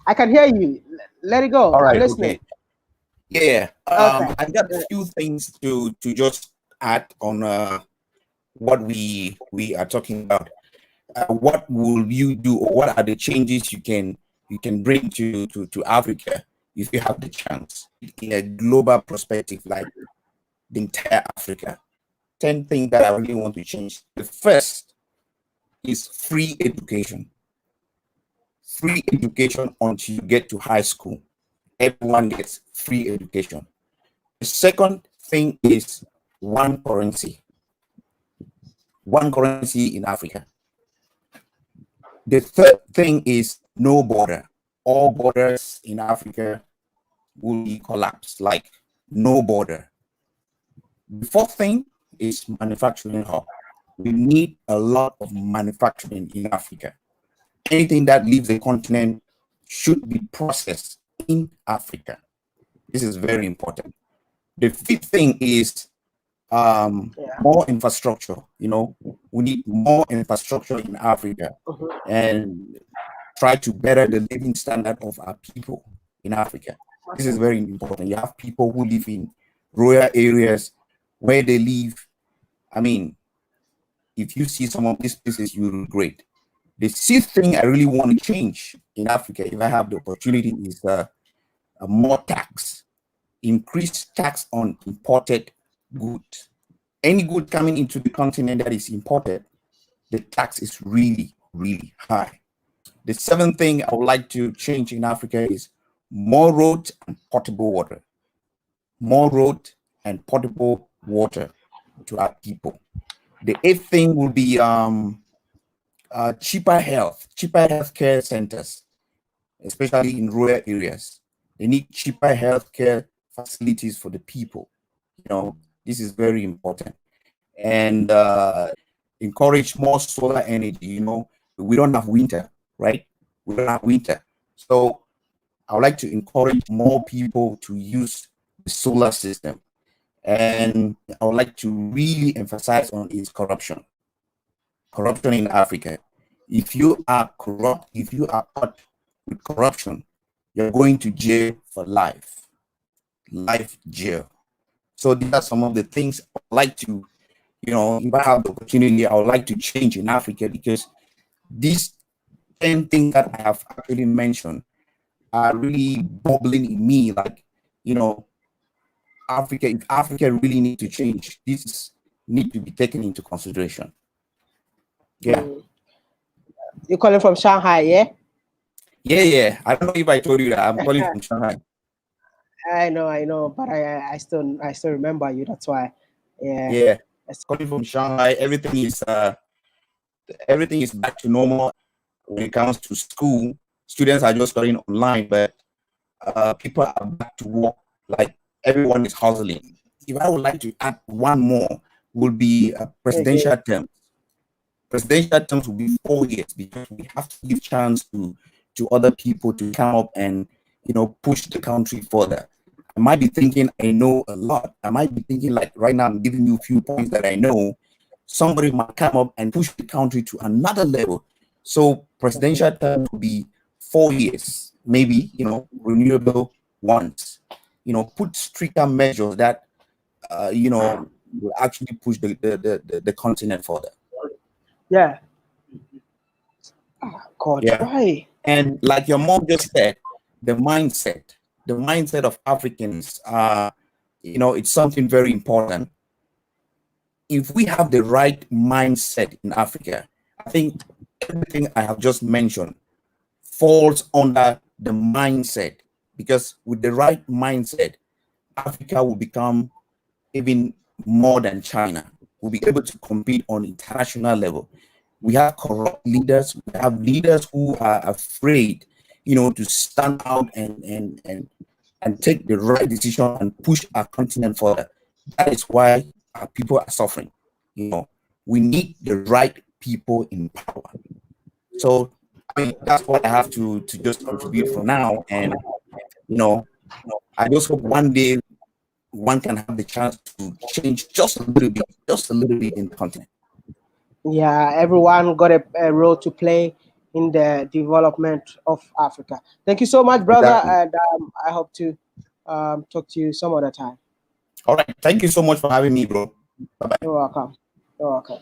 I can hear you. Let it go. All right. I'm listening. Okay. Yeah. Okay. I got a few things to just add on what we are talking about. What will you do, or what are the changes you can bring to Africa if you have the chance in a global perspective, like the entire Africa? 10 things that I really want to change. The first is free education. Free education until you get to high school. Everyone gets free education. The second thing is one currency. One currency in Africa. The third thing is no border. All borders in Africa will be collapsed, like no border. The fourth thing is manufacturing hub. We need a lot of manufacturing in Africa. Anything that leaves the continent should be processed in Africa. This is very important. The fifth thing is more infrastructure. You know, we need more infrastructure in Africa and try to better the living standard of our people in Africa. This is very important. You have people who live in rural areas where they live. I mean, if you see some of these places, you will regret. The sixth thing I really want to change in Africa, if I have the opportunity, is more tax. Increase tax on imported goods. Any good coming into the continent that is imported, the tax is really, really high. The seventh thing I would like to change in Africa is more road and potable water. More road and potable water to our people. The eighth thing will be cheaper healthcare centers, especially in rural areas. They need cheaper healthcare facilities for the people. You know, this is very important. And encourage more solar energy. You know, we don't have winter, right? We don't have winter. So I would like to encourage more people to use the solar system. And I would like to really emphasize on is corruption. Corruption in Africa. If you are corrupt, if you are caught with corruption, you're going to jail for life. Life jail. So these are some of the things I'd like to, you know, if I have the opportunity, I would like to change in Africa, because these 10 things that I have actually mentioned are really bubbling in me. Like, you know, Africa, if Africa really need to change, this need to be taken into consideration. Yeah. You're calling from Shanghai, yeah? Yeah. I don't know if I told you that I'm calling from Shanghai. I know, but I still remember you. That's why. Yeah. Calling from Shanghai. Everything is back to normal when it comes to school. Students are just studying online, but people are back to work. Like, everyone is hustling. If I would like to add one more, would be presidential terms. Presidential terms will be 4 years, because we have to give chance to other people to come up and, you know, push the country further. I might be thinking I know a lot. I might be thinking, like, right now I'm giving you a few points that I know. Somebody might come up and push the country to another level. So presidential term will be 4 years, maybe, you know, renewable once. You know, put stricter measures that you know, will actually push the continent further. Yeah. Oh, God, Yeah. why? And like your mom just said, the mindset of Africans, you know, it's something very important. If we have the right mindset in Africa, I think everything I have just mentioned falls under the mindset, because with the right mindset, Africa will become even more than China. We'll be able to compete on international level. We have corrupt leaders. We have leaders who are afraid, you know, to stand out and take the right decision and push our continent further. That is why our people are suffering. You know, we need the right people in power. So, I mean, that's what I have to just contribute for now. And, you know, I just hope one day one can have the chance to change just a little bit in the continent. Yeah, everyone got a role to play in the development of Africa. Thank you so much, brother, Exactly. and I hope to talk to you some other time. All right. Thank you so much for having me, bro. Bye bye. You're welcome. You're welcome.